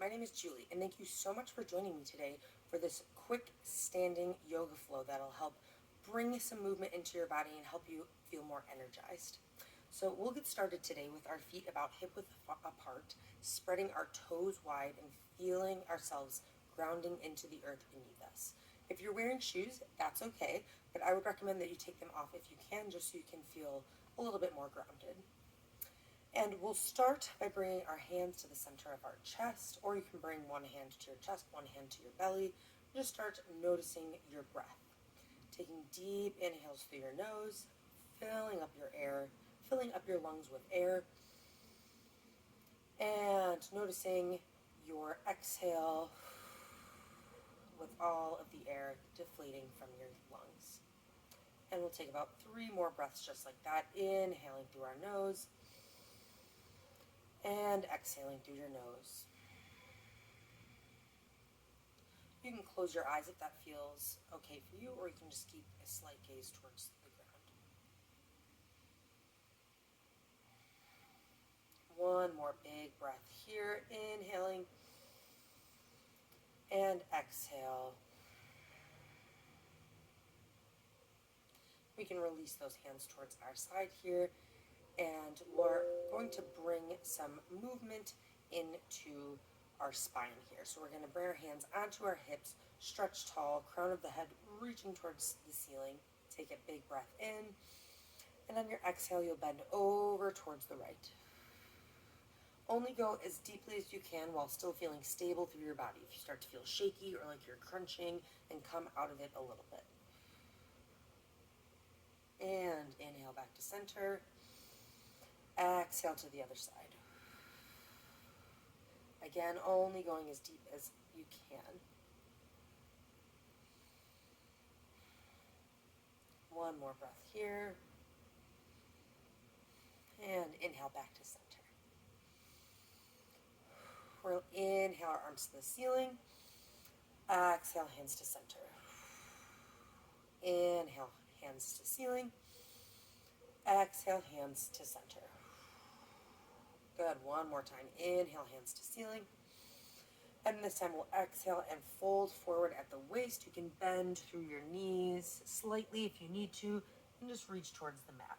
my name is Julie, and thank you so much for joining me today for this quick standing yoga flow that'll help bring some movement into your body and help you feel more energized. So we'll get started today with our feet about hip-width apart, spreading our toes wide and feeling ourselves grounding into the earth beneath us. If you're wearing shoes, that's okay, but I would recommend that you take them off if you can, just so you can feel a little bit more grounded. And we'll start by bringing our hands to the center of our chest, or you can bring one hand to your chest, one hand to your belly. Just start noticing your breath. Taking deep inhales through your nose, filling up your lungs with air, and noticing your exhale with all of the air deflating from your lungs. And we'll take about 3 more breaths just like that, inhaling through our nose, and exhaling through your nose. You can close your eyes if that feels okay for you, or you can just keep a slight gaze towards the ground. One more big breath here, inhaling, and exhale. We can release those hands towards our side here, and we're going to bring some movement into our spine here. So we're going to bring our hands onto our hips, stretch tall, crown of the head reaching towards the ceiling. Take a big breath in, and on your exhale, you'll bend over towards the right. Only go as deeply as you can while still feeling stable through your body. If you start to feel shaky or like you're crunching, then come out of it a little bit. And inhale back to center. Exhale to the other side. Again, only going as deep as you can. One more breath here. And inhale back to center. We'll inhale our arms to the ceiling. Exhale, hands to center. Inhale, hands to ceiling. Exhale, hands to center. Good. One more time. Inhale, hands to ceiling. And this time we'll exhale and fold forward at the waist. You can bend through your knees slightly if you need to, and just reach towards the mat.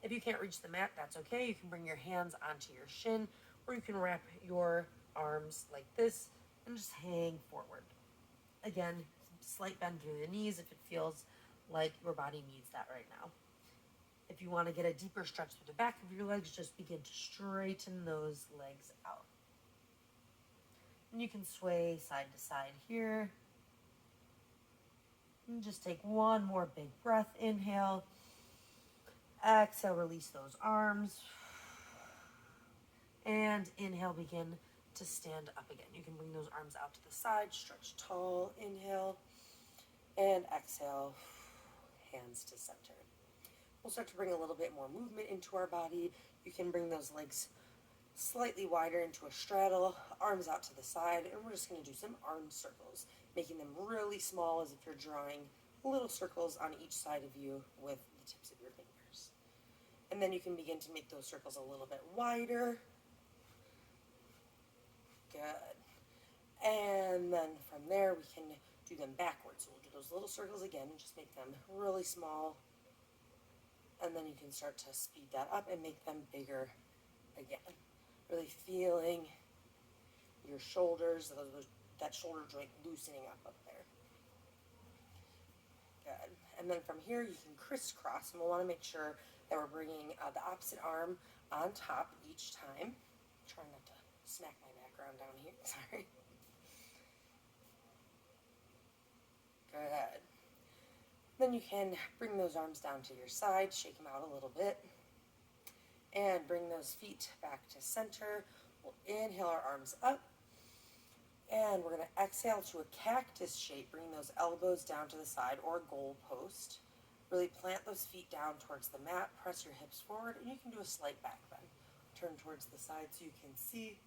If you can't reach the mat, that's okay. You can bring your hands onto your shin, or you can wrap your arms like this and just hang forward. Again, slight bend through the knees if it feels like your body needs that right now. If you want to get a deeper stretch through the back of your legs, just begin to straighten those legs out. And you can sway side to side here. And just take one more big breath. Inhale. Exhale, release those arms. And inhale, begin to stand up again. You can bring those arms out to the side, stretch tall. Inhale. And exhale, hands to center. We'll start to bring a little bit more movement into our body. You can bring those legs slightly wider into a straddle, arms out to the side, and we're just going to do some arm circles, making them really small as if you're drawing little circles on each side of you with the tips of your fingers. And then you can begin to make those circles a little bit wider. Good. And then from there, we can do them backwards. So we'll do those little circles again, just make them really small. And then you can start to speed that up and make them bigger again. Really feeling your shoulders, that shoulder joint loosening up there. Good. And then from here, you can crisscross. And we'll want to make sure that we're bringing the opposite arm on top each time. Trying not to smack my background down here. Sorry. Good. Then you can bring those arms down to your side, shake them out a little bit, and bring those feet back to center. We'll inhale our arms up, and we're going to exhale to a cactus shape, bring those elbows down to the side or goal post. Really plant those feet down towards the mat, press your hips forward, and you can do a slight back bend. Turn towards the side so you can see.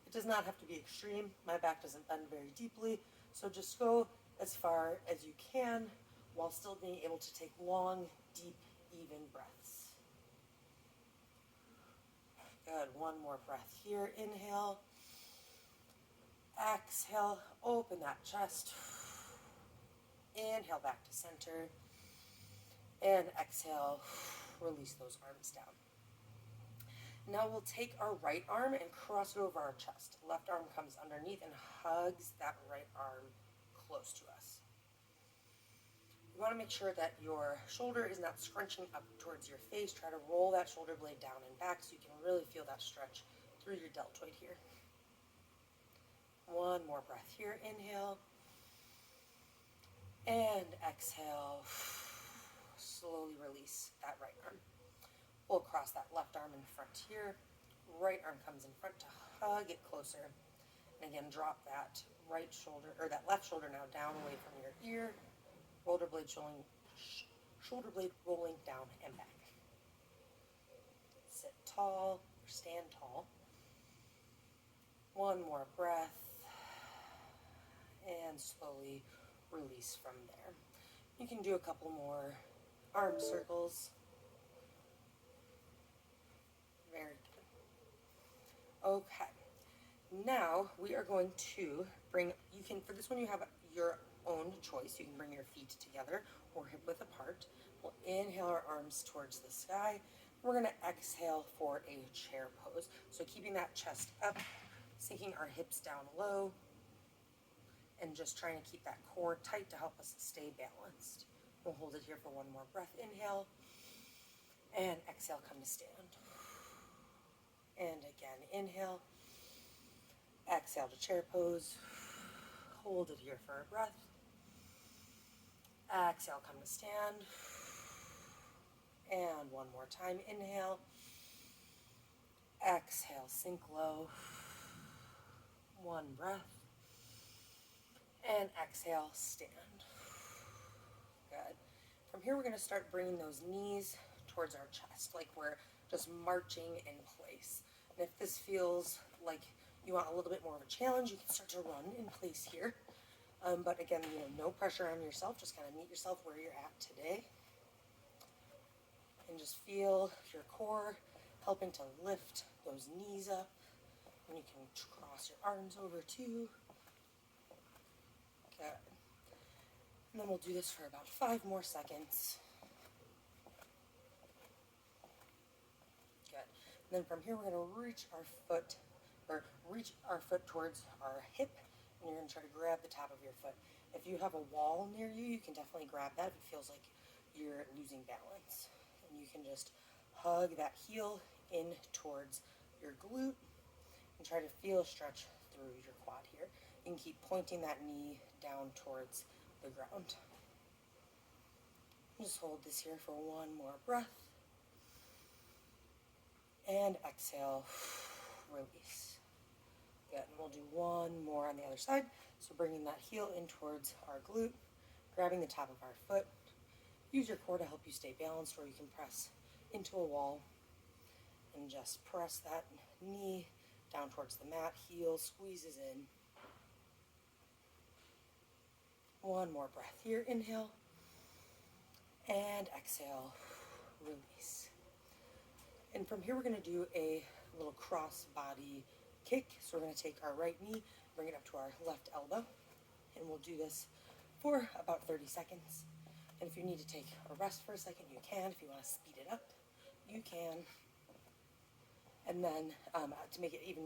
It does not have to be extreme. My back doesn't bend very deeply, so just go as far as you can, while still being able to take long, deep, even breaths. Good. One more breath here. Inhale. Exhale, open that chest. Inhale back to center. And exhale, release those arms down. Now we'll take our right arm and cross it over our chest. Left arm comes underneath and hugs that right arm close to us. You want to make sure that your shoulder is not scrunching up towards your face. Try to roll that shoulder blade down and back so you can really feel that stretch through your deltoid here. One more breath here. Inhale. And exhale. Slowly release that right arm. We'll cross that left arm in front here. Right arm comes in front to hug it closer. And again, drop that right shoulder, or that left shoulder now down away from your ear. Shoulder blade rolling down and back. Sit tall or stand tall. One more breath. And slowly release from there. You can do a couple more arm circles. Very good. Okay. Now we are going to bring, for this one you have your own choice. You can bring your feet together or hip width apart. We'll inhale our arms towards the sky. We're going to exhale for a chair pose. So keeping that chest up, sinking our hips down low, and just trying to keep that core tight to help us stay balanced. We'll hold it here for one more breath. Inhale, and exhale, come to stand. And again, inhale, exhale to chair pose. Hold it here for a breath. Exhale, come to stand. And one more time, inhale. Exhale, sink low. One breath. And exhale, stand. Good. From here, we're going to start bringing those knees towards our chest, like we're just marching in place. And if this feels like you want a little bit more of a challenge, you can start to run in place here. But again, no pressure on yourself. Just kind of meet yourself where you're at today. And just feel your core helping to lift those knees up. And you can cross your arms over too. Good. And then we'll do this for about 5 more seconds. Good. And then from here, we're going to reach our foot towards our hip, and you're going to try to grab the top of your foot. If you have a wall near you, you can definitely grab that if it feels like you're losing balance. And you can just hug that heel in towards your glute and try to feel a stretch through your quad here. You can keep pointing that knee down towards the ground. Just hold this here for one more breath. And exhale, release. Good, and we'll do one more on the other side. So bringing that heel in towards our glute, grabbing the top of our foot. Use your core to help you stay balanced, or you can press into a wall and just press that knee down towards the mat. Heel squeezes in. One more breath here. Inhale. And exhale. Release. And from here, we're going to do a little cross body kick. So we're going to take our right knee, bring it up to our left elbow. And we'll do this for about 30 seconds. And if you need to take a rest for a second, you can. If you want to speed it up, you can. And then to make it even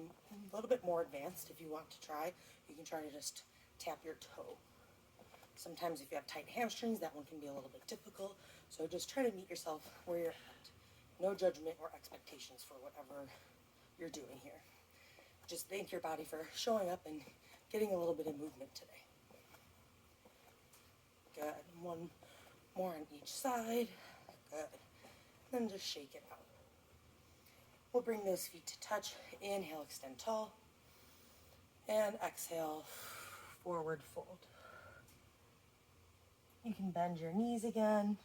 a little bit more advanced, if you want to try, you can try to just tap your toe. Sometimes if you have tight hamstrings, that one can be a little bit difficult. So just try to meet yourself where you're at. No judgment or expectations for whatever you're doing here. Just thank your body for showing up and getting a little bit of movement today. Good. One more on each side. Good. Then just shake it out. We'll bring those feet to touch. Inhale, extend tall. And exhale, forward fold. You can bend your knees again.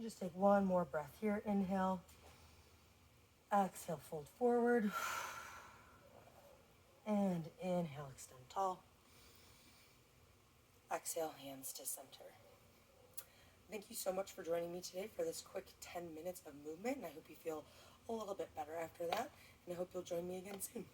Just take one more breath here. Inhale. Exhale, fold forward. And inhale, extend tall. Exhale, hands to center. Thank you so much for joining me today for this quick 10 minutes of movement, and I hope you feel a little bit better after that. And I hope you'll join me again soon.